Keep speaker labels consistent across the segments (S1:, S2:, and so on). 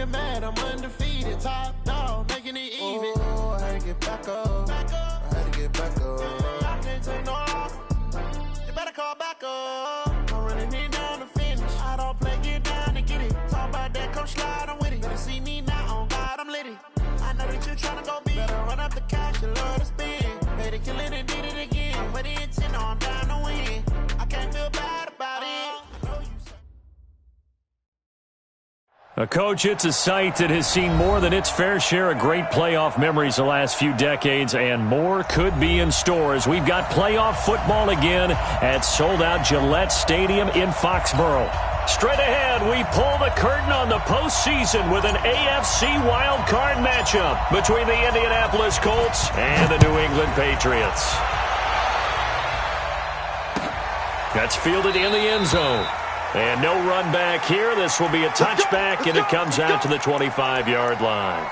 S1: get mad, I'm undefeated. Top dog, making it even. Oh, I had to get back up. I had to get back up. I can't take no loss. You better call back up. I'm running it down to finish. I don't play, get down and get it. Talk about that, come slide, I'm with it. Better see me now, on God, I'm litty. I know that you're trying to go big. Better run up the cash, you love to spend. Made it, kill it, and did it again. But the intent, I'm down to win. I can't feel bad about it.
S2: Coach, it's a site that has seen more than its fair share of great playoff memories the last few decades, and more could be in store as we've got playoff football again at sold-out Gillette Stadium in Foxborough. Straight ahead, we pull the curtain on the postseason with an AFC wildcard matchup between the Indianapolis Colts and the New England Patriots. That's fielded in the end zone. And no run back here. This will be a touchback, and it comes out to the 25-yard line.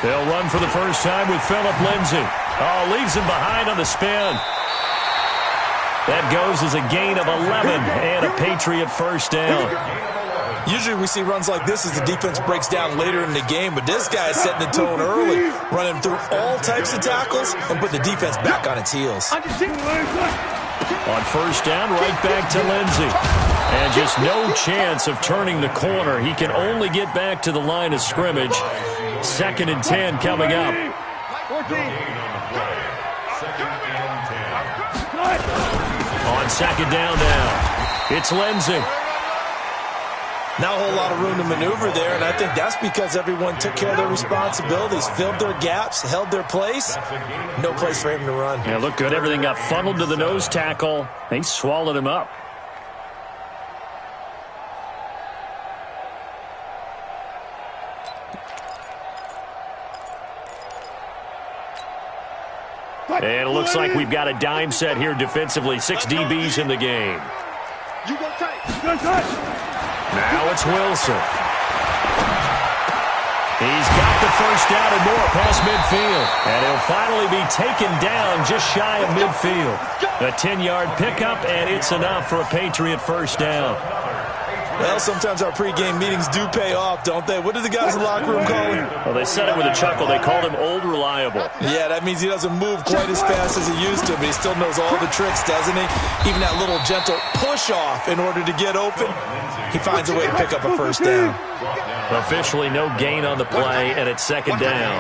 S2: They'll run for the first time with Phillip Lindsay. Oh, leaves him behind on the spin. That goes as a gain of 11 and a Patriot first down.
S3: Usually we see runs like this as the defense breaks down later in the game, but this guy is setting the tone early, running through all types of tackles and putting the defense back on its heels.
S2: On first down, right back to Lindsay. And just no chance of turning the corner. He can only get back to the line of scrimmage. 2nd and 10 coming up. On 2nd down now, it's Lindsay.
S3: Not a whole lot of room to maneuver there, and I think that's because everyone took care of their responsibilities, filled their gaps, held their place. No place for him to run.
S2: Yeah, looked good. Everything got funneled to the nose tackle. They swallowed him up. And it looks like we've got a dime set here defensively. 6 DBs in the game. Now it's Wilson. He's got the first down and more past midfield. And he'll finally be taken down just shy of midfield. A 10-yard pickup, and it's enough for a Patriot first down.
S3: Well, sometimes our pregame meetings do pay off, don't they? What did the guys in the locker room call him?
S2: Well, they said it with a chuckle. They called him Old Reliable.
S3: Yeah, that means he doesn't move quite as fast as he used to, but he still knows all the tricks, doesn't he? Even that little gentle push-off in order to get open, he finds a way to pick up a first down.
S2: Officially no gain on the play, and it's 2nd down.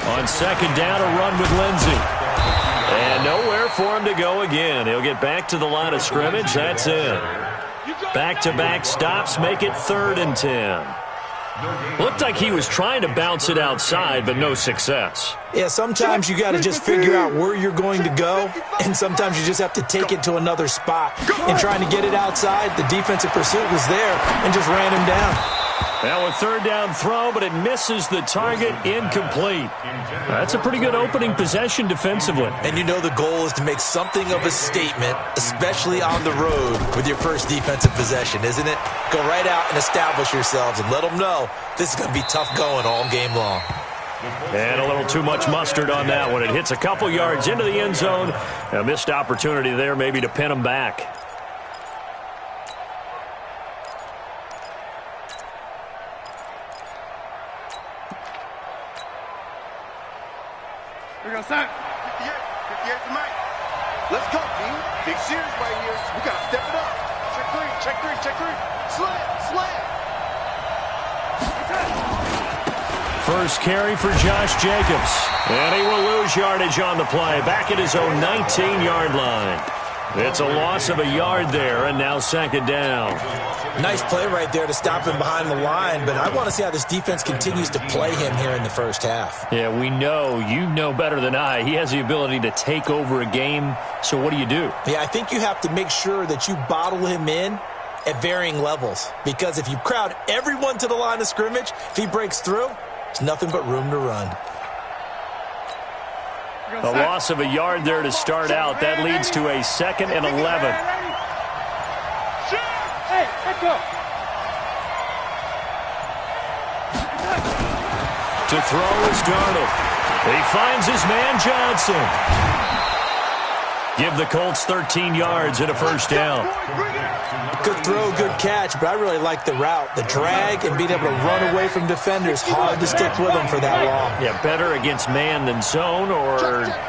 S2: On 2nd down, a run with Lindsay. And nowhere for him to go again. He'll get back to the line of scrimmage. That's it. Back-to-back stops make it 3rd and 10. Looked like he was trying to bounce it outside, but no success.
S3: Yeah, sometimes you got to just figure out where you're going to go, and sometimes you just have to take it to another spot. And trying to get it outside, the defensive pursuit was there and just ran him down.
S2: Now a 3rd down throw, but it misses the target, incomplete. That's a pretty good opening possession defensively.
S3: And you know the goal is to make something of a statement, especially on the road with your first defensive possession, isn't it? Go right out and establish yourselves and let them know this is going to be tough going all game long.
S2: And a little too much mustard on that one. It hits a couple yards into the end zone. A missed opportunity there maybe to pin them back.
S4: Here we go, Sack. 58 for Mike. Let's go, team. Big series right here. We got to step it up. Check three. Slam.
S2: First carry for Josh Jacobs. And he will lose yardage on the play. Back at his own 19-yard line. It's a loss of a yard there, and now second down.
S3: Nice play right there to stop him behind the line, but I want to see how this defense continues to play him here in the first half.
S2: Yeah, we know. You know better than I. He has the ability to take over a game, so what do you do?
S3: Yeah, I think you have to make sure that you bottle him in at varying levels, because if you crowd everyone to the line of scrimmage, if he breaks through, there's nothing but room to run.
S2: A loss of a yard there to start out. That leads to a 2nd and 11.
S5: Hey, let's go.
S2: To throw is Darnold. He finds his man Johnson. Give the Colts 13 yards and a first down.
S3: Good throw, good catch, but I really like the route. The drag and being able to run away from defenders, hard to stick with them for that long.
S2: Yeah, better against man than zone, or?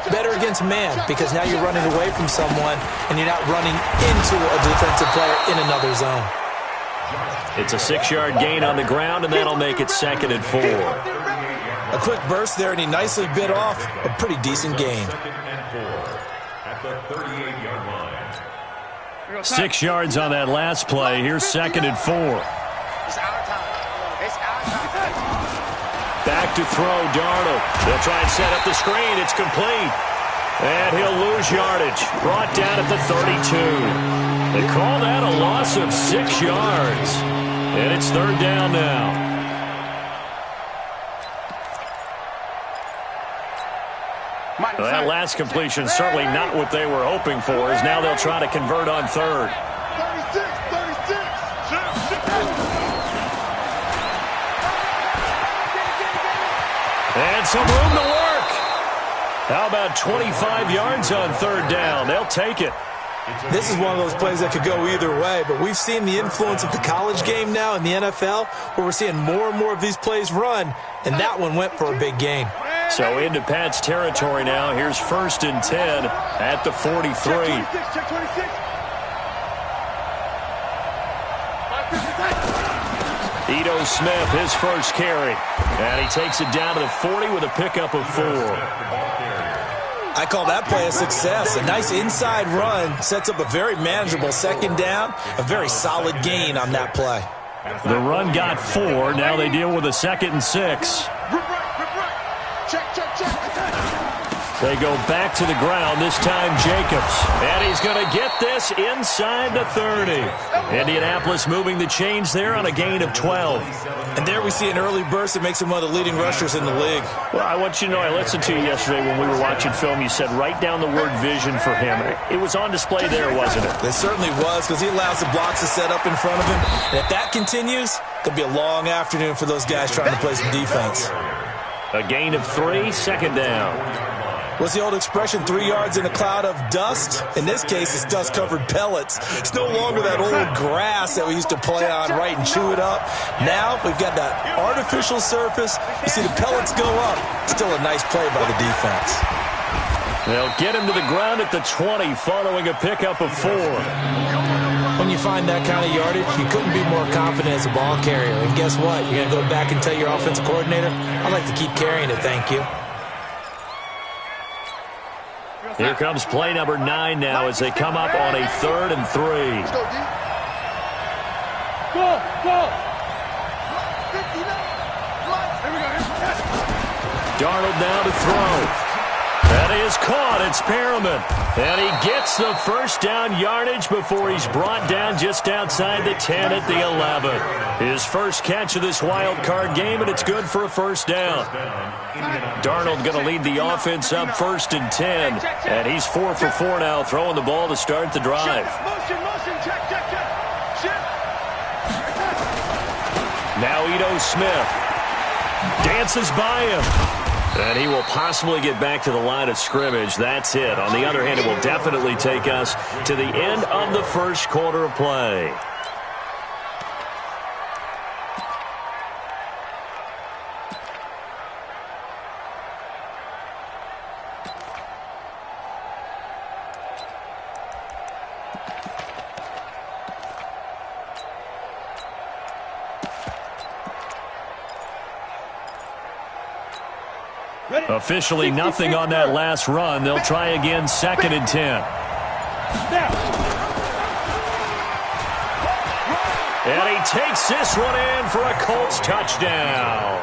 S3: Better against man, because now you're running away from someone and you're not running into a defensive player in another zone.
S2: It's a 6-yard gain on the ground, and that'll make it 2nd and 4.
S3: A quick burst there, and he nicely bit off a pretty decent gain.
S2: 6 yards on that last play. Here's 2nd and 4. Back to throw, Darnold. They'll try and set up the screen. It's complete. And he'll lose yardage. Brought down at the 32. They call that a loss of 6 yards. And it's 3rd down now. Well, that last completion certainly not what they were hoping for, as now they'll try to convert on 3rd.
S4: 36.
S2: And some room to work. How about 25 yards on 3rd down? They'll take it.
S3: This is one of those plays that could go either way, but we've seen the influence of the college game now in the NFL, where we're seeing more and more of these plays run, and that one went for a big gain.
S2: So into Pat's territory now. Here's 1st and 10 at the 43.
S4: Check 26.
S2: Ito Smith, his first carry. And he takes it down to the 40 with a pickup of 4.
S3: I call that play a success. A nice inside run sets up a very manageable 2nd down, a very solid gain on that play.
S2: The run got 4. Now they deal with a 2nd and 6.
S4: Check.
S2: They go back to the ground, this time Jacobs. And he's going to get this inside the 30. Indianapolis moving the chains there on a gain of 12.
S3: And there we see an early burst that makes him one of the leading rushers in the league.
S2: Well, I want you to know, I listened to you yesterday when we were watching film. You said write down the word vision for him. It was on display there, wasn't it?
S3: It certainly was, because he allows the blocks to set up in front of him. And if that continues, it'll be a long afternoon for those guys trying to play some defense.
S2: A gain of 3, 2nd down.
S3: What's the old expression, 3 yards in a cloud of dust? In this case, it's dust-covered pellets. It's no longer that old grass that we used to play on, right, and chew it up. Now we've got that artificial surface. You see the pellets go up. Still a nice play by the defense.
S2: They'll get him to the ground at the 20 following a pickup of 4.
S3: When you find that kind of yardage, you couldn't be more confident as a ball carrier. And guess what? You're going to go back and tell your offensive coordinator, I'd like to keep carrying it, thank you.
S2: Here comes play number 9 now as they come up on a 3rd and 3.
S4: Let's go, D. Go.
S2: Darnold now to throw. That is caught. It's Perriman. And he gets the first down yardage before he's brought down just outside the 10 at the 11. His first catch of this wild card game, and it's good for a first down. Darnold going to lead the offense up 1st and 10. And he's 4 for 4 now, throwing the ball to start the drive.
S4: Motion. Check.
S2: Now Ito Smith dances by him. And he will possibly get back to the line of scrimmage. That's it. On the other hand, it will definitely take us to the end of the first quarter of play. Officially nothing on that last run. They'll try again, 2nd and 10. And he takes this one in for a Colts touchdown.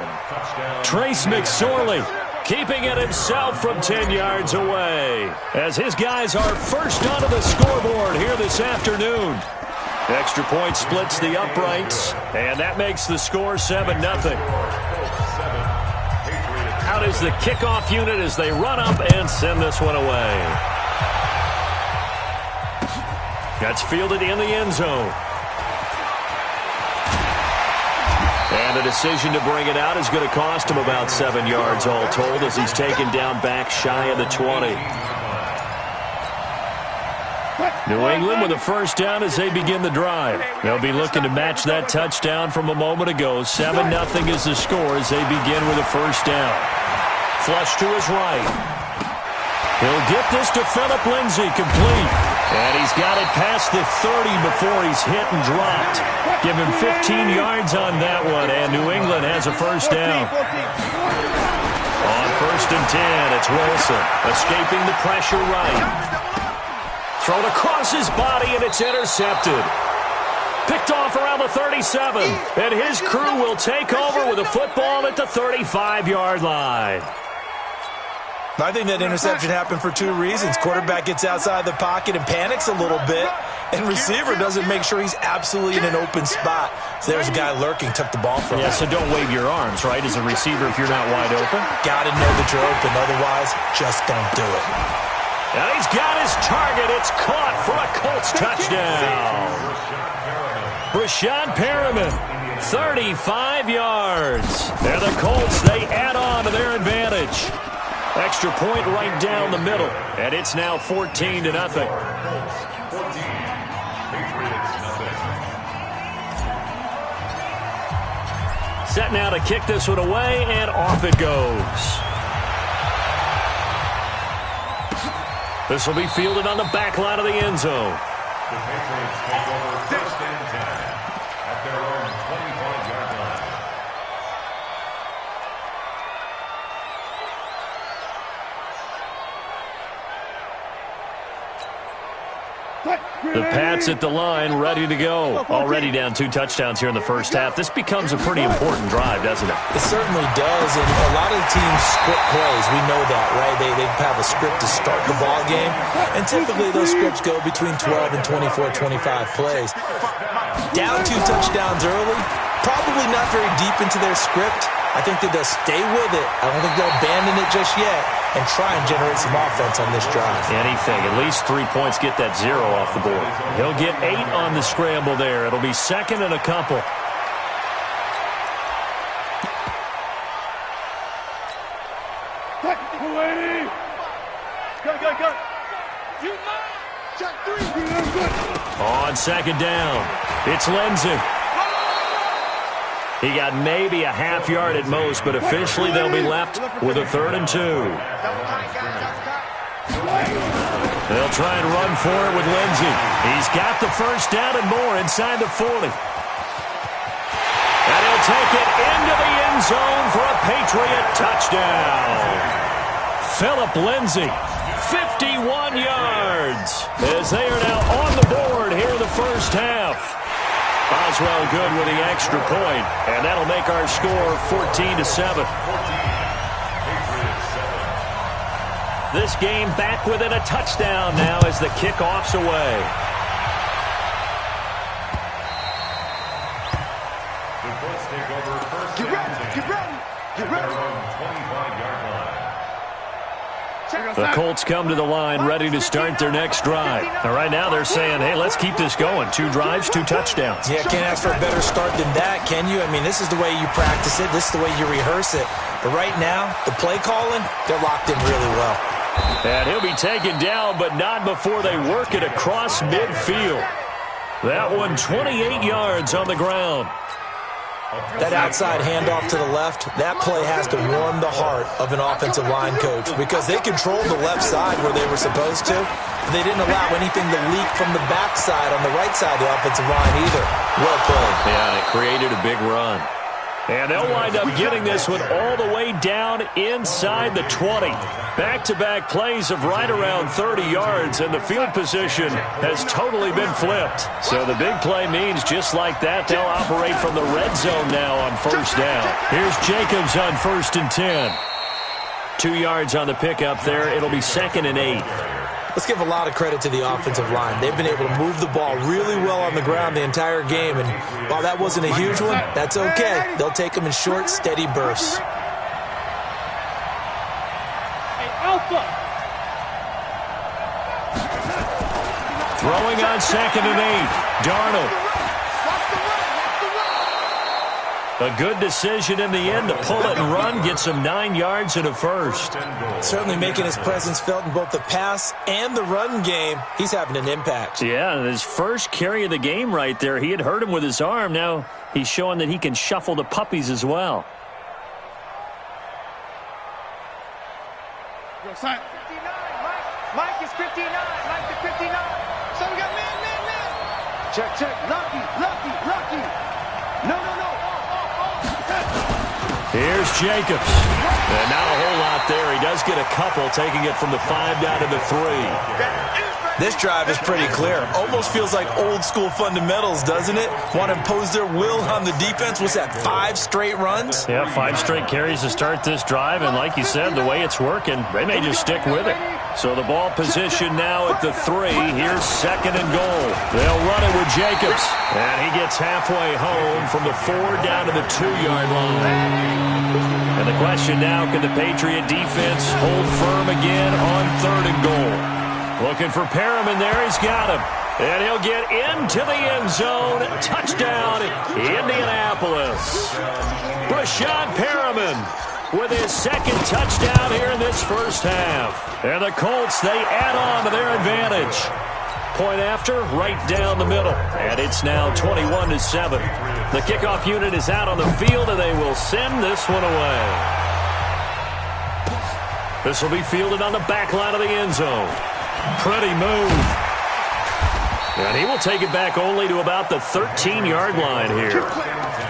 S2: Trace McSorley keeping it himself from 10 yards away, as his guys are first onto the scoreboard here this afternoon. Extra point splits the uprights, and that makes the score 7-0. Out is the kickoff unit as they run up and send this one away. That's fielded in the end zone. And the decision to bring it out is going to cost him about 7 yards all told, as he's taken down back shy of the 20. New England with a first down as they begin the drive. They'll be looking to match that touchdown from a moment ago. 7-0 is the score as they begin with a first down. Flush to his right. He'll get this to Philip Lindsay, complete. And he's got it past the 30 before he's hit and dropped. Give him 15 yards on that one, and New England has a first down. On first and 10, it's Wilson, escaping the pressure right. Thrown across his body, and it's intercepted. Picked off around the 37, and his crew will take over with a football at the 35-yard line.
S3: I think that interception happened for two reasons. Quarterback gets outside the pocket and panics a little bit, and receiver doesn't make sure he's absolutely in an open spot. So there's a guy lurking, took the ball from him.
S2: Yeah, so don't wave your arms, right, as a receiver if you're not wide open.
S3: Got to know that you're open, otherwise just don't do it.
S2: And he's got his target. It's caught for a Colts touchdown. Brashad Perriman, 35 yards. And the Colts, they add on to their advantage. Extra point right down the middle, and it's now 14-0. Set now to kick this one away, and off it goes. This will be fielded on the back line of the end zone.
S5: The Patriots take over first and 10 at their own 25-yard line.
S2: The Pats at the line, ready to go. Already down 2 touchdowns here in the first half. This becomes a pretty important drive, doesn't it?
S3: It certainly does, and a lot of the teams script plays. We know that, right? They have a script to start the ball game, and typically those scripts go between 12 and 24, 25 plays. Down 2 touchdowns early, probably not very deep into their script. I think that they'll stay with it. I don't think they'll abandon it just yet and try and generate some offense on this drive.
S2: Anything. At least 3 points, get that 0 off the board. He'll get 8 on the scramble there. It'll be second and a couple. On second down, it's Lindsay. He got maybe a half yard at most, but officially they'll be left with a 3rd and 2. They'll try and run for it with Lindsay. He's got the first down and more inside the 40. And he'll take it into the end zone for a Patriot touchdown. Philip Lindsay, 51 yards, as they are now on the board here in the first half. Boswell good with the extra point, and that'll make our score 14-7. This game back within a touchdown now as the kickoff's away.
S5: The Colts take over first and 10 at their own 25-yard line.
S2: The Colts come to the line ready to start their next drive. Now, right now they're saying, hey, let's keep this going. 2 drives, 2 touchdowns.
S3: Yeah, can't ask for a better start than that, can you? I mean, this is the way you practice it. This is the way you rehearse it. But right now, the play calling, they're locked in really well.
S2: And he'll be taken down, but not before they work it across midfield. That one 28 yards on the ground.
S3: That outside handoff to the left, that play has to warm the heart of an offensive line coach because they controlled the left side where they were supposed to. They didn't allow anything to leak from the backside on the right side of the offensive line either. Well played.
S2: Yeah, and it created a big run. And they'll wind up getting this one all the way down inside the 20. Back-to-back plays of right around 30 yards, and the field position has totally been flipped. So the big play means just like that, they'll operate from the red zone now on first down. Here's Jacobs on 1st and 10. 2 yards on the pickup there. It'll be 2nd and 8.
S3: Let's give a lot of credit to the offensive line. They've been able to move the ball really well on the ground the entire game, and while that wasn't a huge one, that's okay. They'll take them in short, steady bursts.
S2: Throwing on 2nd and 8. Darnold. A good decision in the end to pull it and run, get some 9 yards and a first.
S3: Certainly making his presence felt in both the pass and the run game. He's having an impact.
S2: Yeah, his first carry of the game right there. He had hurt him with his arm. Now he's showing that he can shuffle the puppies as well.
S4: Yo, son. 59, Mike is 59. Mike is 59. So we got man. Check. Lucky. No.
S2: Here's Jacobs. And not a whole lot there. He does get a couple, taking it from the 5 down to the 3.
S3: This drive is pretty clear. Almost feels like old school fundamentals, doesn't it? Want to impose their will on the defense. What's that, 5 straight runs?
S2: Yeah, 5 straight carries to start this drive. And like you said, the way it's working, they may just stick with it. So the ball position now at the 3. Here's 2nd and goal. They'll run it with Jacobs. And he gets halfway home from the 4 down to the 2-yard line. And the question now, can the Patriot defense hold firm again on 3rd and goal? Looking for Perriman there. He's got him. And he'll get into the end zone. Touchdown, Indianapolis. Brashad Perriman with his 2nd touchdown here in this first half. And the Colts, they add on to their advantage. Point after, right down the middle. And it's now 21-7. The kickoff unit is out on the field, and they will send this one away. This will be fielded on the back line of the end zone. Pretty move. And he will take it back only to about the 13-yard line here.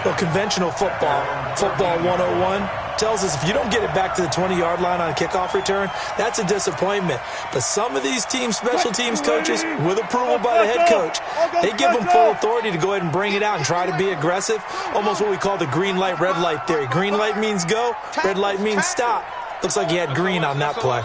S3: Well, conventional football 101, tells us if you don't get it back to the 20-yard line on a kickoff return, that's a disappointment. But some of these teams, special teams coaches, with approval by the head coach, they give them full authority to go ahead and bring it out and try to be aggressive. Almost what we call the green light, red light theory. Green light means go, red light means stop. Looks like he had green on that play.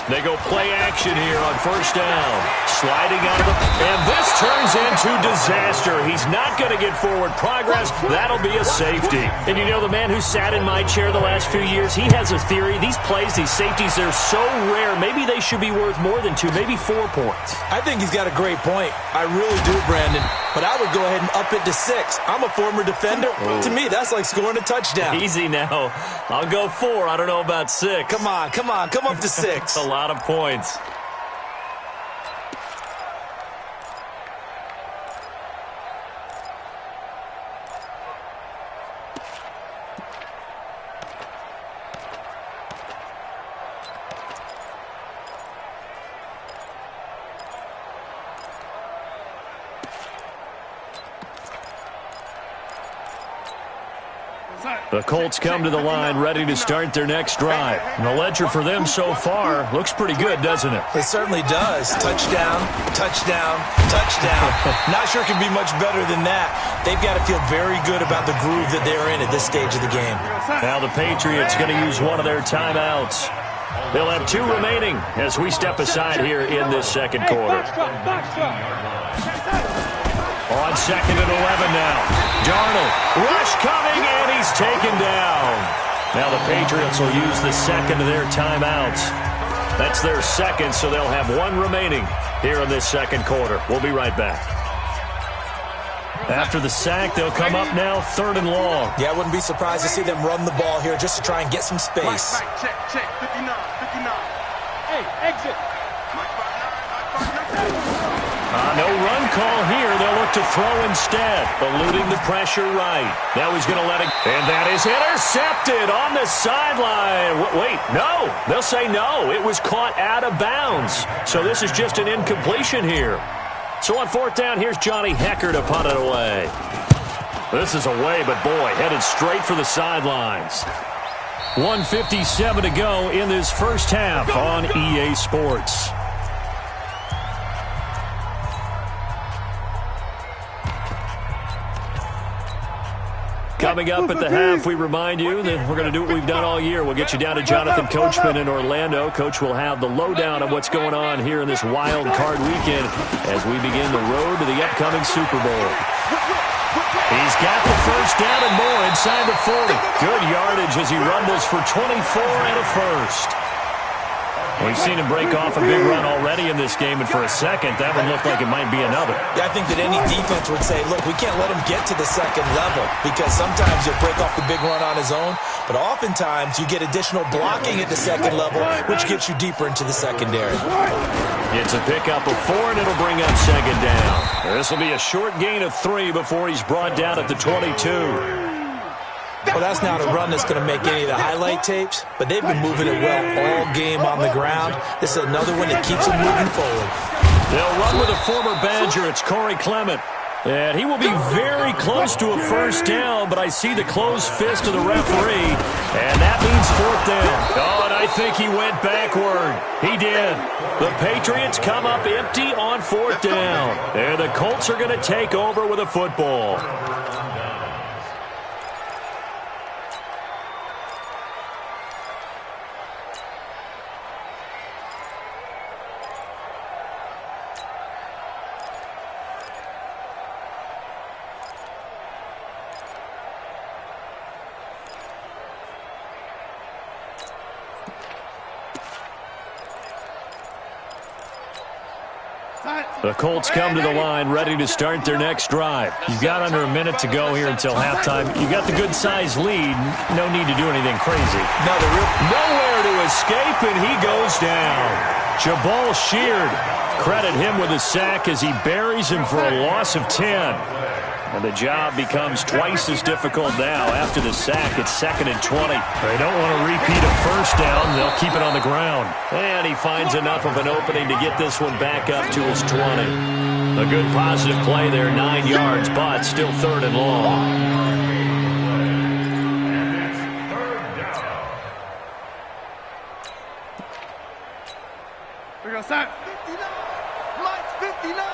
S2: They go play action here on first down. Sliding out of the... And this turns into disaster. He's not going to get forward progress. That'll be a safety. And you know, the man who sat in my chair the last few years, he has a theory. These plays, these safeties, they're so rare. Maybe they should be worth more than 2, maybe 4 points.
S3: I think he's got a great point. I really do, Brandon. But I would go ahead and up it to 6. I'm a former defender. To me, that's like scoring a touchdown.
S2: Easy now. I'll go 4. I don't know about 6.
S3: Come on. Come up to 6.
S2: A lot of points. The Colts come to the line ready to start their next drive. And the ledger for them so far looks pretty good, doesn't it?
S3: It certainly does. Touchdown. Not sure it can be much better than that. They've got to feel very good about the groove that they're in at this stage of the game.
S2: Now the Patriots going to use one of their timeouts. They'll have 2 remaining as we step aside here in this second quarter. On 2nd and 11 now. Darnold, rush coming, and he's taken down. Now the Patriots will use the 2nd of their timeouts. That's their 2nd, so they'll have 1 remaining here in this second quarter. We'll be right back. After the sack, they'll come up now 3rd and long.
S3: Yeah, I wouldn't be surprised to see them run the ball here just to try and get some space.
S4: Mike, check. 59. Hey, exit.
S2: No run call here. They'll look to throw instead, eluding the pressure right. Now he's going to let it. And that is intercepted on the sideline. Wait, no. They'll say no. It was caught out of bounds. So this is just an incompletion here. So on 4th down, here's Johnny Hecker to punt it away. This is away, but boy, headed straight for the sidelines. 1:57 to go in this first half on EA Sports. Coming up at the half, we remind you that we're going to do what we've done all year. We'll get you down to Jonathan Coachman in Orlando. Coach will have the lowdown of what's going on here in this wild card weekend as we begin the road to the upcoming Super Bowl. He's got the first down and more inside the 40. Good yardage as he rumbles for 24 and a first. We've seen him break off a big run already in this game, and for a second, that one looked like it might be another.
S3: Yeah, I think that any defense would say, look, we can't let him get to the second level because sometimes he'll break off the big run on his own, but oftentimes you get additional blocking at the second level, which gets you deeper into the secondary.
S2: It's a pickup of 4, and it'll bring up second down. This will be a short gain of 3 before he's brought down at the 22.
S3: Well, that's not a run that's going to make any of the highlight tapes, but they've been moving it well all game on the ground. This is another one that keeps them moving forward.
S2: They'll run with a former Badger. It's Corey Clement. And he will be very close to a first down, but I see the closed fist of the referee, and that means 4th down. Oh, and I think he went backward. He did. The Patriots come up empty on 4th down, and the Colts are going to take over with a football. The Colts come to the line ready to start their next drive. You've got under a minute to go here until halftime. You got the good-sized lead. No need to do anything crazy. Nowhere to escape, and he goes down. Jabal Sheard, credit him with a sack as he buries him for a loss of 10. And the job becomes twice as difficult now. After the sack, it's 2nd and 20. They don't want to repeat a first down. They'll keep it on the ground. And he finds enough of an opening to get this one back up to his 20. A good positive play there, 9 yards, but still 3rd and long.
S4: We're going to start. 59.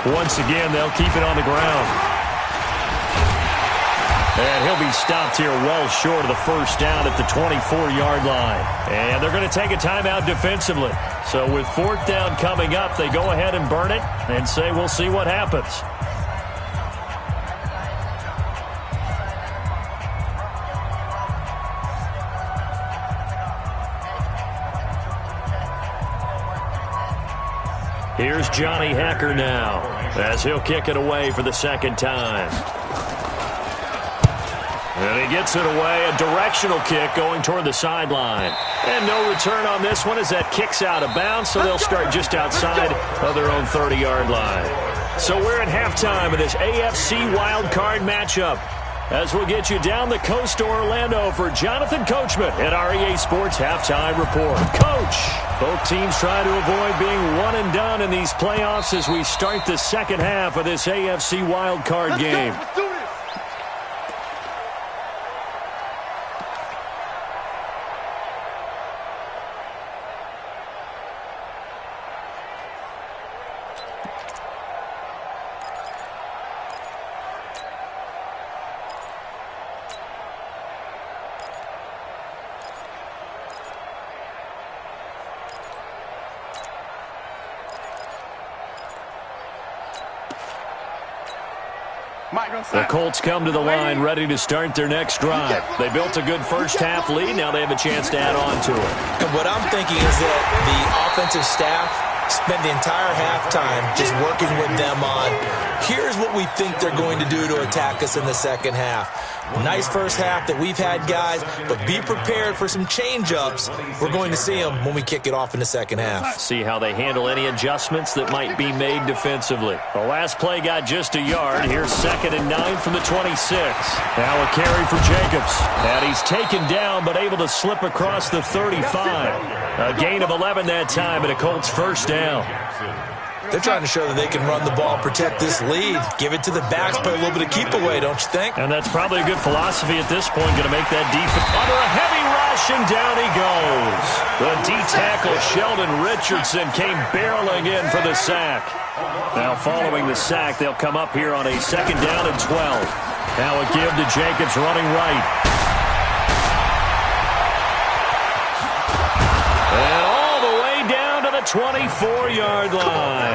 S2: Once again, they'll keep it on the ground. And he'll be stopped here well short of the first down at the 24-yard line. And they're going to take a timeout defensively. So with 4th down coming up, they go ahead and burn it and say we'll see what happens. Here's Johnny Hacker now as he'll kick it away for the 2nd time. And he gets it away, a directional kick going toward the sideline. And no return on this one as that kicks out of bounds, so they'll start just outside of their own 30-yard line. So we're at halftime of this AFC wildcard matchup as we'll get you down the coast to Orlando for Jonathan Coachman at our EA Sports Halftime Report. Coach, both teams try to avoid being one and done in these playoffs as we start the second half of this AFC wildcard game.
S4: Let's do this.
S2: The Colts come to the line ready to start their next drive. They built a good first half lead. Now they have a chance to add on to it.
S3: And what I'm thinking is that the offensive staff spent the entire halftime just working with them on, here's what we think they're going to do to attack us in the second half. Nice first half that we've had, guys, but be prepared for some change-ups. We're going to see them when we kick it off in the second half.
S2: See how they handle any adjustments that might be made defensively. The last play got just a yard. Here's 2nd and 9 from the 26. Now a carry for Jacobs. And he's taken down but able to slip across the 35. A gain of 11 that time and a Colts first down.
S3: They're trying to show that they can run the ball and protect this lead. Give it to the backs, play a little bit of keep away, don't you think?
S2: And that's probably a good philosophy at this point, going to make that defense under a heavy rush, and down he goes. The D-tackle Sheldon Richardson came barreling in for the sack. Now following the sack, they'll come up here on a 2nd down and 12. Now a give to Jacobs running right. And all the way down to the 24-yard line.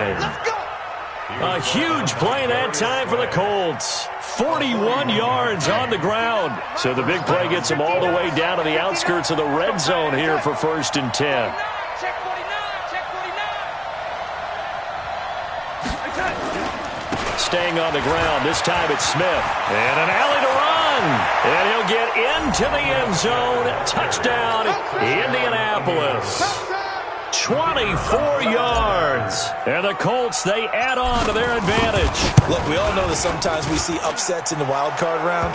S2: A huge play that time for the Colts. 41 yards on the ground. So the big play gets them all the way down to the outskirts of the red zone here for 1st and 10. Staying on the ground. This time it's Smith. And an alley to run. And he'll get into the end zone. Touchdown, Indianapolis. 24 yards. And the Colts, they add on to their advantage.
S3: Look, we all know that sometimes we see upsets in the wild card round.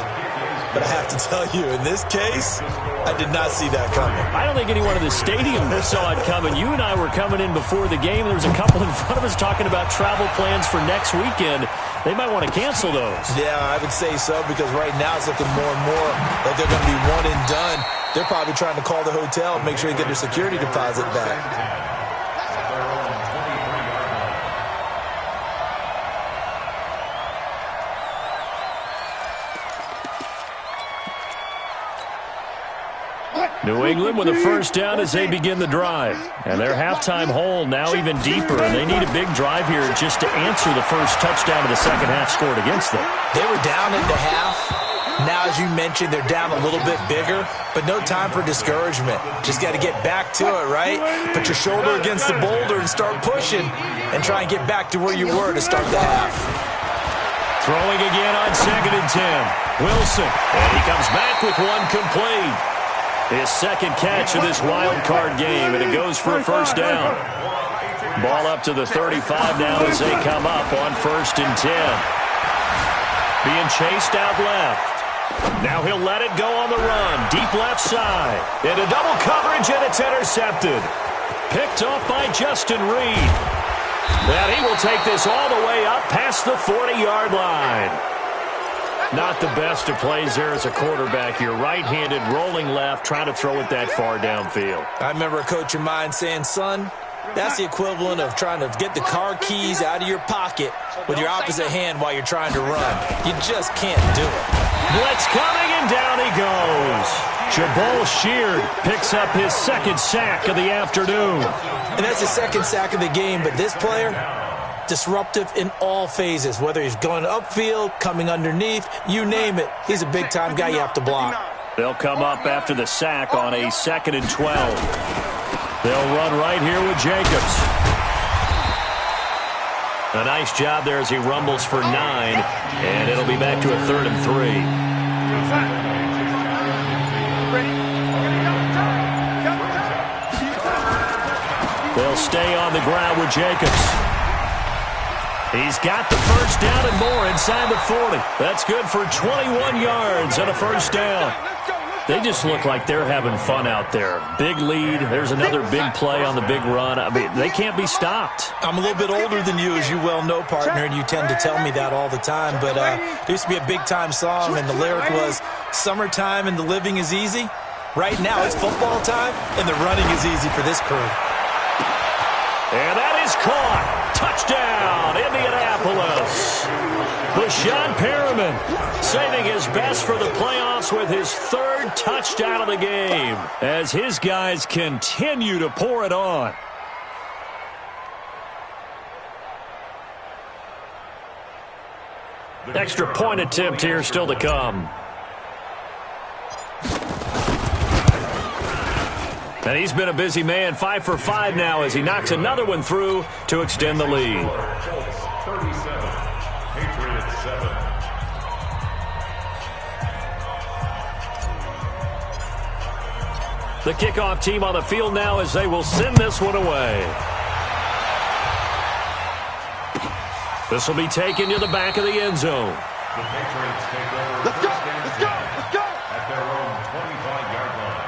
S3: But I have to tell you, in this case, I did not see that coming.
S2: I don't think anyone in the stadium saw it coming. You and I were coming in before the game. There was a couple in front of us talking about travel plans for next weekend. They might want to cancel those.
S3: Yeah, I would say so, because right now it's looking more and more like they're going to be one and done. They're probably trying to call the hotel and make sure they get their security deposit back.
S2: New England with a 1st down as they begin the drive. And their halftime hole now even deeper, and they need a big drive here just to answer the first touchdown of the second half scored against them.
S3: They were down at the half. Now, as you mentioned, they're down a little bit bigger, but no time for discouragement. Just got to get back to it, right? Put your shoulder against the boulder and start pushing and try and get back to where you were to start the half.
S2: Throwing again on 2nd and 10. Wilson, and he comes back with one complete. His second catch of this wild card game, and it goes for a 1st down. Ball up to the 35 now as they come up on 1st and 10. Being chased out left. Now he'll let it go on the run. Deep left side. Into double coverage, and it's intercepted. Picked off by Justin Reed. And he will take this all the way up past the 40-yard line. Not the best of plays there as a quarterback here. Right-handed, rolling left, trying to throw it that far downfield.
S3: I remember a coach of mine saying, son, that's the equivalent of trying to get the car keys out of your pocket with your opposite hand while you're trying to run. You just can't do it.
S2: Blitz coming, and down he goes. Jabal Sheard picks up his 2nd sack of the afternoon.
S3: And that's his 2nd sack of the game, but this player, disruptive in all phases, whether he's going upfield, coming underneath, you name it. He's a big-time guy you have to block.
S2: They'll come up after the sack on a 2nd and 12. They'll run right here with Jacobs. A nice job there as he rumbles for 9, and it'll be back to a 3rd and 3. They'll stay on the ground with Jacobs. He's got the 1st down and more inside the 40. That's good for 21 yards and a 1st down. They just look like they're having fun out there. Big lead. There's another big play on the big run. I mean, they can't be stopped.
S3: I'm a little bit older than you, as you well know, partner, and you tend to tell me that all the time. But there used to be a big-time song, and the lyric was, summertime and the living is easy. Right now, it's football time, and the running is easy for this crew.
S2: And that is caught. Touchdown, Indianapolis. Brashad Perriman saving his best for the playoffs with his 3rd touchdown of the game as his guys continue to pour it on. Extra point attempt here still to come. And he's been a busy man, 5 for 5 now as he knocks another one through to extend the lead.
S5: 37, Patriots 7.
S2: The kickoff team on the field now as they will send this one away. This will be taken to the back of the end zone.
S5: The Patriots take over.
S4: Let's go, let's go, let's go.
S5: At their own 25-yard line.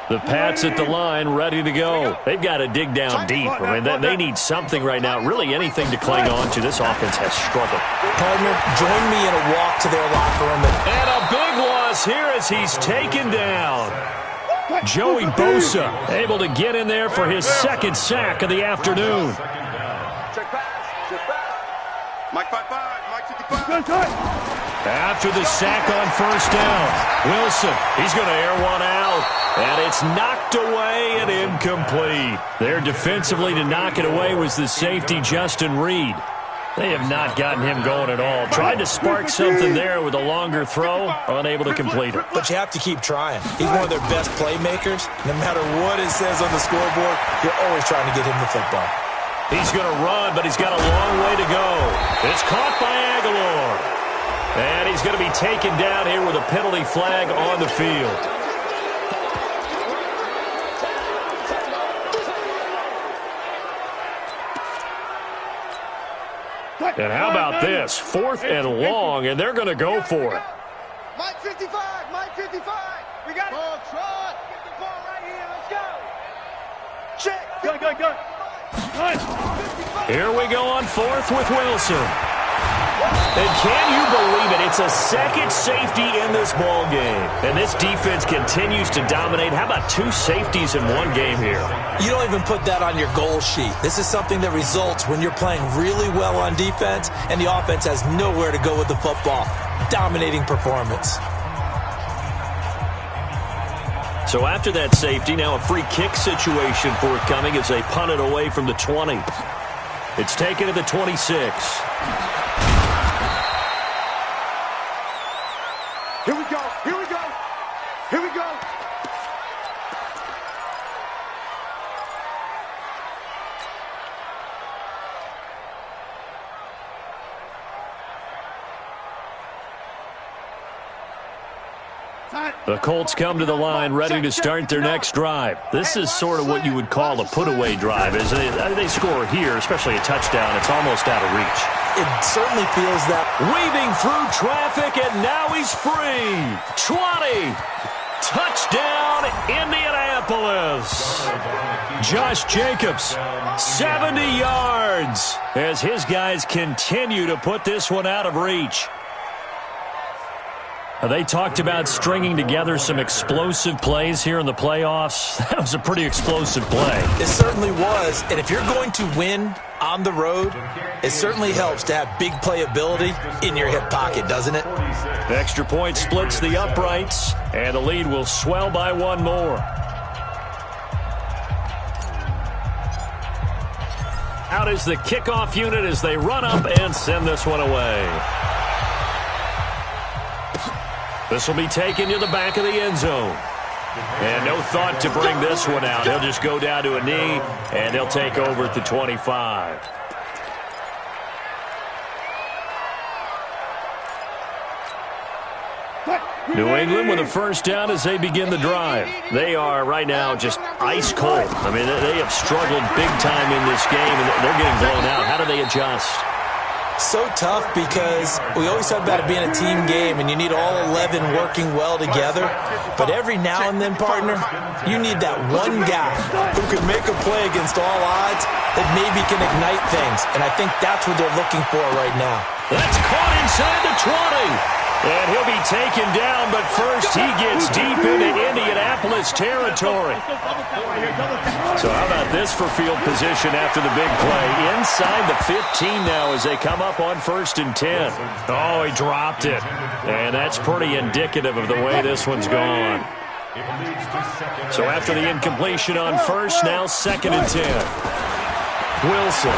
S2: The Pats at the line, ready to go. They've got to dig down deep. I mean, they need something right now, really anything to cling on to. This offense has struggled.
S3: Partner, join me in a walk to their locker room.
S2: And a big loss here as he's taken down. Joey Bosa able to get in there for his second sack of the afternoon.
S4: Check pass. Check pass. Mike 5-5. Mike 55.
S2: After the sack on first down, Wilson, he's going to air one out, and it's knocked away and incomplete. There defensively to knock it away was the safety, Justin Reed. They have not gotten him going at all. Tried to spark something there with a longer throw, unable to complete it.
S3: But you have to keep trying. He's one of their best playmakers. No matter what it says on the scoreboard, you're always trying to get him the football.
S2: He's going to run, but he's got a long way to go. It's caught by Aguilar. And he's going to be taken down here with a penalty flag on the field. And how about this? 4th and long, and they're going to go for it.
S4: Mike 55. Mike 55. We got it. Ball trot. Get the ball right here. Let's go. Check. Go.
S2: Here we go on 4th with Wilson. And can you believe it? It's a second safety in this ball game. And this defense continues to dominate. How about 2 safeties in one game here?
S3: You don't even put that on your goal sheet. This is something that results when you're playing really well on defense and the offense has nowhere to go with the football. Dominating performance.
S2: So after that safety, now a free kick situation forthcoming as they punt it away from the 20. It's taken to the 26.
S4: Here we go. Here we go. Here we go.
S2: The Colts come to the line ready to start their next drive. This is sort of what you would call a put-away drive, isn't it? They score here, especially a touchdown. It's almost out of reach.
S3: It certainly feels that.
S2: Weaving through traffic, and now he's free. 20. Touchdown, Indianapolis. Josh Jacobs, 70 yards, as his guys continue to put this one out of reach. They talked about stringing together some explosive plays here in the playoffs. That was a pretty explosive play.
S3: It certainly was. And if you're going to win on the road, it certainly helps to have big playability in your hip pocket, doesn't it?
S2: The extra point splits the uprights, and the lead will swell by 1 more. Out is the kickoff unit as they run up and send this one away. This will be taken to the back of the end zone. And no thought to bring this one out. He'll just go down to a knee, and they'll take over at the 25. New England with a first down as they begin the drive. They are right now just ice cold. I mean, they have struggled big time in this game, and they're getting blown out. How do they adjust?
S3: So tough because we always talk about it being a team game and you need all 11 working well together. But every now and then, partner, you need that one guy who can make a play against all odds that maybe can ignite things. And I think that's what they're looking for right now.
S2: That's caught inside the 20. And he'll be taken down, but first he gets deep into Indianapolis territory. So how about this for field position after the big play? Inside the 15 now as they come up on 1st and 10. Oh, he dropped it. And that's pretty indicative of the way this one's gone. So after the incompletion on first, now 2nd and 10. Wilson.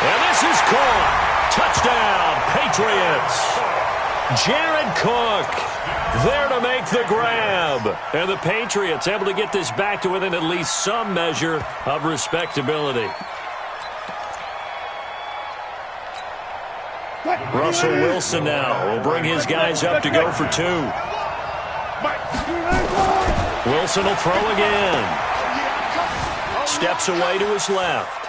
S2: And this is caught. Touchdown, Patriots. Jared Cook there to make the grab. And the Patriots able to get this back to within at least some measure of respectability. Russell Wilson now will bring his guys up to go for 2. Wilson will throw again. Steps away to his left.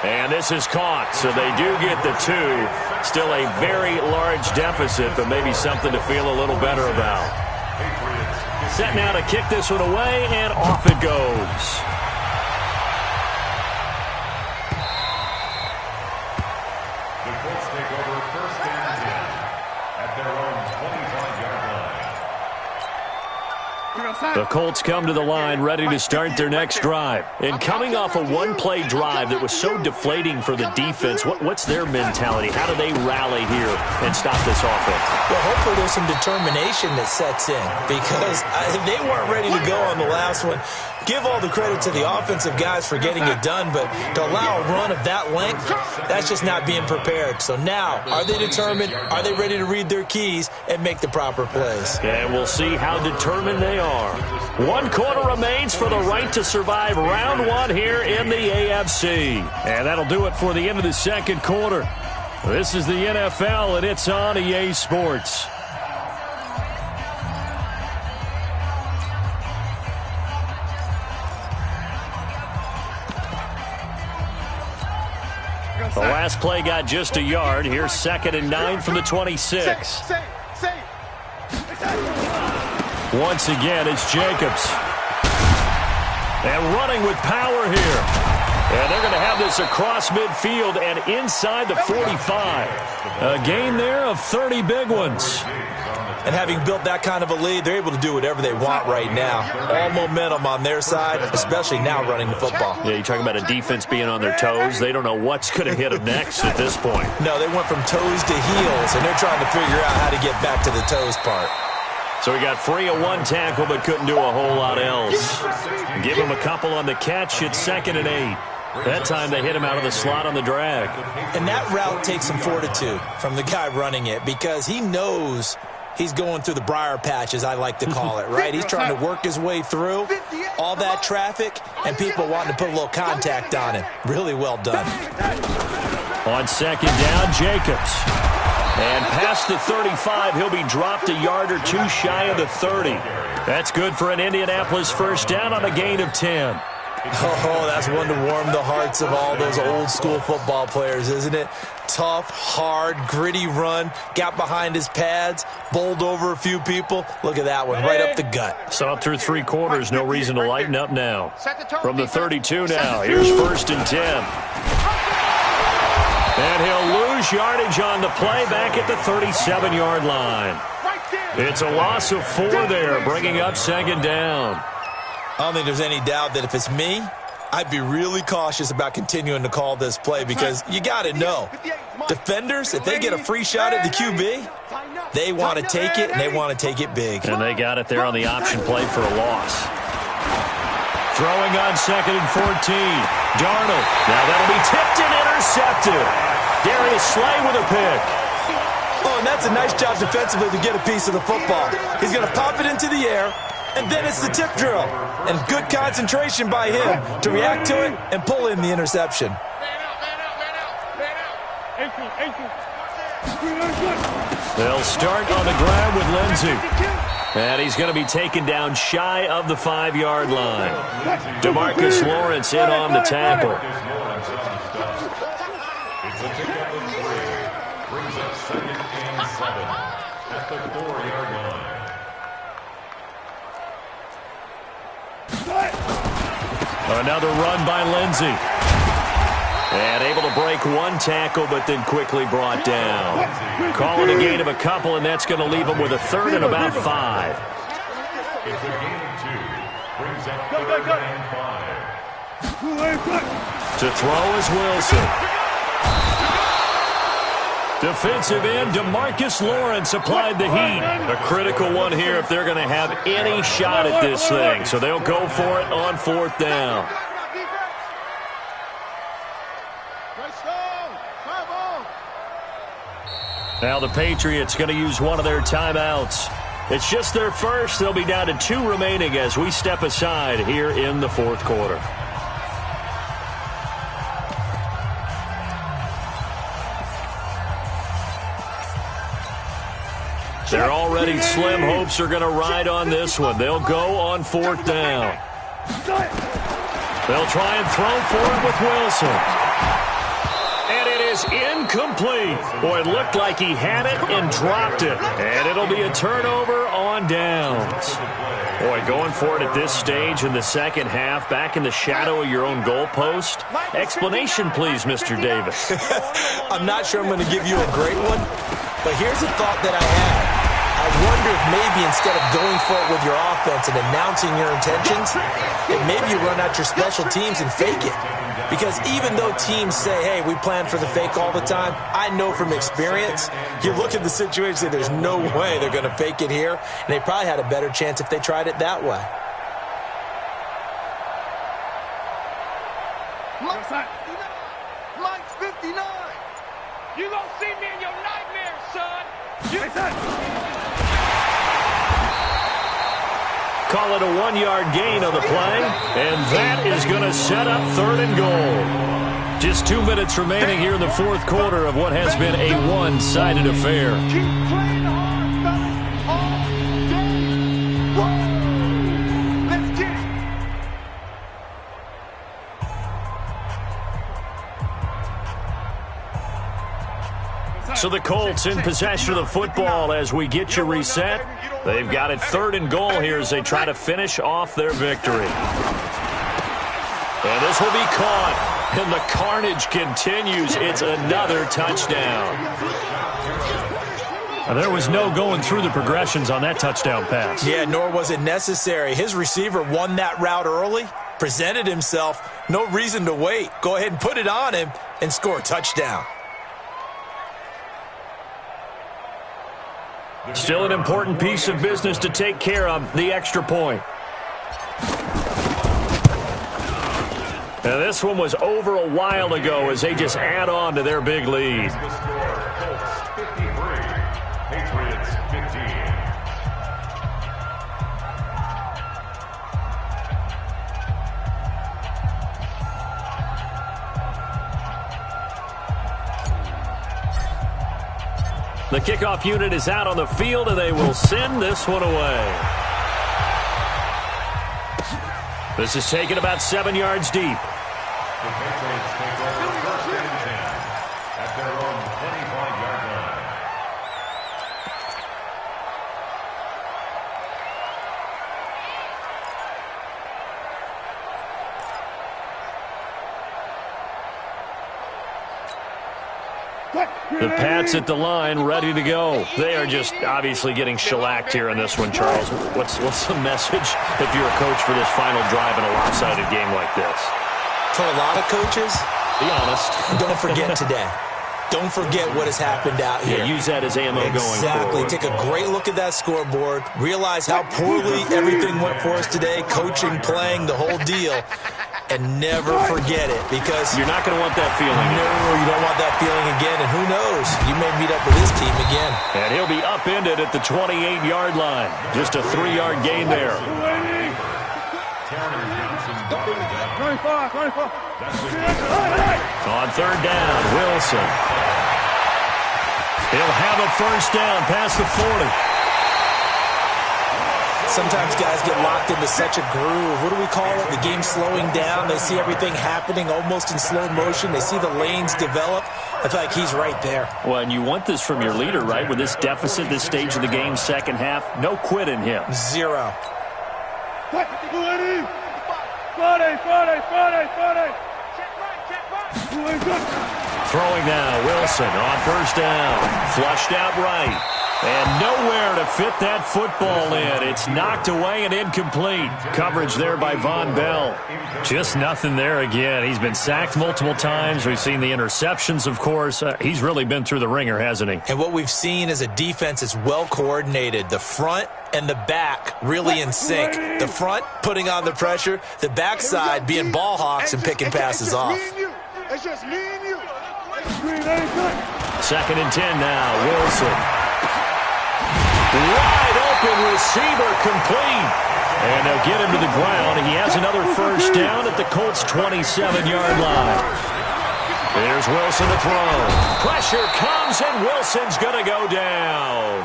S2: And this is caught, so they do get the 2. Still a very large deficit, but maybe something to feel a little better about. Set now to kick this one away, and off it goes.
S5: The Colts take over 1st and 10 at their own 25-yard line.
S2: The Colts come to the line ready to start their next drive. And coming off a one-play drive that was so deflating for the defense, what's their mentality? How do they rally here and stop this offense?
S3: Well, hopefully there's some determination that sets in because they weren't ready to go on the last one. Give all the credit to the offensive guys for getting it done, but to allow a run of that length, that's just not being prepared. So now, are they determined? Are they ready to read their keys and make the proper plays?
S2: And we'll see how determined they are. 1 quarter remains for the right to survive round 1 here in the AFC. And that'll do it for the end of the second quarter. This is the NFL, and it's on EA Sports. The last play got just a yard. Here's 2nd and 9 from the 26. Once again, it's Jacobs. And running with power here. And they're going to have this across midfield and inside the 45. A gain there of 30 big ones.
S3: And having built that kind of a lead, they're able to do whatever they want right now. All momentum on their side, especially now running the football.
S2: Yeah, you're talking about a defense being on their toes. They don't know what's going to hit them next at this point.
S3: No, they went from toes to heels, and they're trying to figure out how to get back to the toes part.
S2: So he got free of 1 tackle but couldn't do a whole lot else. Give him a couple on the catch. It's 2nd and 8. That time they hit him out of the slot on the drag.
S3: And that route takes some fortitude from the guy running it because he knows he's going through the briar patch, as I like to call it, right? He's trying to work his way through all that traffic and people wanting to put a little contact on him. Really well done.
S2: On 2nd down, Jacobs. And past the 35, he'll be dropped a yard or 2 shy of the 30. That's good for an Indianapolis first down on a gain of 10.
S3: Oh, that's one to warm the hearts of all those old school football players, isn't it? Tough, hard, gritty run, got behind his pads, bowled over a few people. Look at that one, right up the gut.
S2: Saw through 3 quarters, no reason to lighten up now. From the 32 now, here's 1st and 10. And he'll lose yardage on the play back at the 37-yard line. It's a loss of 4 there, bringing up 2nd down.
S3: I don't think there's any doubt that if it's me, I'd be really cautious about continuing to call this play because you got to know, defenders, if they get a free shot at the QB, they want to take it, and they want to take it big.
S2: And they got it there on the option play for a loss. Throwing on 2nd and 14. Darnold. Now that'll be tipped and intercepted. Darius Slay with a pick.
S3: Oh, and that's a nice job defensively to get a piece of the football. He's going to pop it into the air. And then it's the tip drill. And good concentration by him to react to it and pull in the interception.
S2: They'll start on the ground with Lindsey. And he's going to be taken down shy of the 5-yard line. DeMarcus Lawrence in on the tackle.
S5: It's a pickup of 3. Brings up 2nd and 7 at the 4-yard line.
S2: Another run by Lindsey. And able to break 1 tackle, but then quickly brought down. Calling a gain of a couple, and that's going to leave him with a 3rd and about 5.
S5: It's a gain of 2. Brings up 3rd and 5.
S2: To throw is Wilson. Defensive end DeMarcus Lawrence applied the heat. A critical one here if they're going to have any shot at this thing. So they'll go for it on 4th down. Now the Patriots going to use one of their timeouts. It's just their first. They'll be down to 2 remaining as we step aside here in the 4th quarter. They're already slim. Hopes are going to ride on this one. They'll go on 4th down. They'll try and throw for it with Wilson. And it is incomplete. Boy, it looked like he had it and dropped it. And it'll be a turnover on downs. Boy, going for it at this stage in the second half, back in the shadow of your own goalpost. Explanation, please, Mr. Davis.
S3: I'm not sure I'm going to give you a great one, but here's a thought that I had. I wonder if maybe instead of going for it with your offense and announcing your intentions, that maybe you run out your special teams and fake it. Because even though teams say, hey, we plan for the fake all the time, I know from experience, you look at the situation and say there's no way they're going to fake it here, and they probably had a better chance if they tried it that way.
S4: Mike's 59. You gonna see me in your nightmares, son.
S2: Call it a 1-yard gain on the play, and that is going to set up 3rd and goal. Just 2 minutes remaining here in the fourth quarter of what has been a one-sided affair.
S4: Keep playing hard, fellas, all day. Whoa. Let's get it.
S2: So the Colts in possession of the football as we get you reset. They've got it 3rd and goal here as they try to finish off their victory. And this will be caught, and the carnage continues. It's another touchdown. Now, there was no going through the progressions on that touchdown pass.
S3: Yeah, nor was it necessary. His receiver won that route early, presented himself, no reason to wait. Go ahead and put it on him and score a touchdown.
S2: Still an important piece of business to take care of, the extra point. Now this one was over a while ago as they just add on to their big lead.
S5: The score, Colts 53, Patriots 15.
S2: The kickoff unit is out on the field, and they will send this one away. This is taken about 7 yards deep.
S5: The Patriots take over 1st and 10 at their own 25-yard line.
S2: The Pats at the line, ready to go. They are just obviously getting shellacked here in this one, Charles. What's the message if you're a coach for this final drive in a lopsided game like this?
S3: For a lot of coaches,
S2: be honest.
S3: Don't forget today. Don't forget what has happened out here.
S2: Yeah, use that as ammo going forward.
S3: Exactly. Take a great look at that scoreboard. Realize how poorly everything went for us today. Coaching, playing, the whole deal. And never forget it, because
S2: you're not going to want that feeling.
S3: No, you don't want that feeling again. And who knows? You may meet up with this team again.
S2: And he'll be upended at the 28-yard line. Just a 3-yard gain there. On 3rd down, Wilson. He'll have a first down past the 40.
S3: Sometimes guys get locked into such a groove. What do we call it? The game's slowing down. They see everything happening almost in slow motion. They see the lanes develop. I feel like he's right there.
S2: Well, and you want this from your leader, right? With this deficit, this stage of the game, second half, no quit in him.
S3: 0.
S2: Throwing now, Wilson on first down. Flushed out right. And nowhere to fit that football in. It's knocked away and incomplete. Coverage there by Von Bell. Just nothing there again. He's been sacked multiple times. We've seen the interceptions, of course. He's really been through the ringer, hasn't he?
S3: And what we've seen is a defense that's well coordinated. The front and the back really in sync. The front putting on the pressure. The backside being ball hawks and picking passes off.
S4: It's just me and you.
S2: 2nd and 10 now. Wilson. Wide open receiver complete. And they'll get him to the ground. He has another first down at the Colts' 27-yard line. There's Wilson to throw. Pressure comes, and Wilson's going to go down.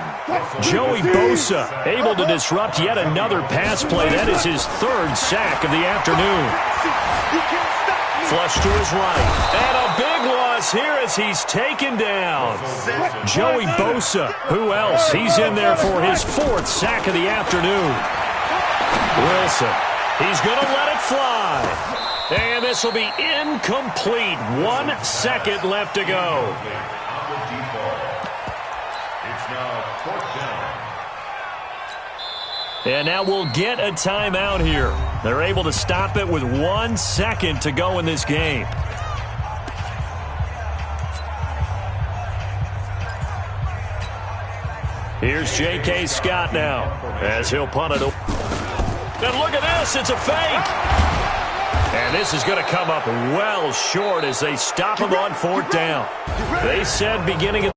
S2: Joey Bosa able to disrupt yet another pass play. That is his 3rd sack of the afternoon. Flush to his right. And a big loss is here as he's taken down. Joey Bosa. Who else? He's in there for his 4th sack of the afternoon. Wilson. He's going to let it fly. And this will be incomplete. 1 second left to go.
S5: It's now 4th down.
S2: And now we'll get a timeout here. They're able to stop it with 1 second to go in this game. Here's J.K. Scott now as he'll punt it. And look at this. It's a fake. And this is going to come up well short as they stop him on 4th down. They said beginning of